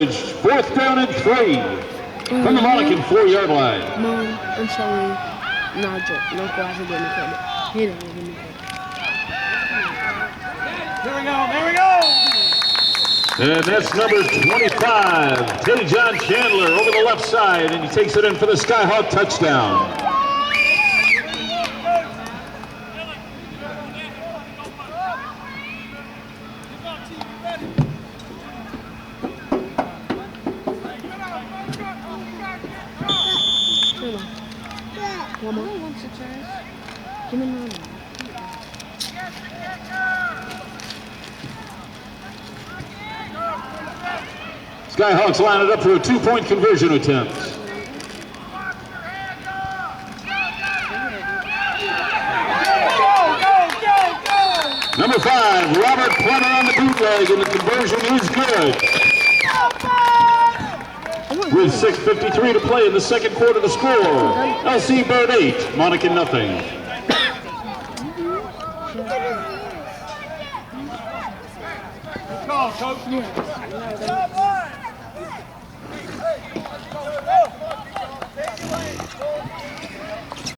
Fourth down and 3 from the Monacan 4-yard line. Mom, I'm sorry. No joke. No quasi give me credit. He don't give me credit. There we go. And that's number 25, Teddy John Chandler over the left side, and he takes it in for the Skyhawk touchdown. One more. Give me another. Skyhawks line it up for a 2-point conversion attempt. Number 5, Robert Plummer on the bootleg, and the conversion is good. With 6:53 to play in the second quarter, the score, LC Bird 8, Monacan nothing. Call, coach.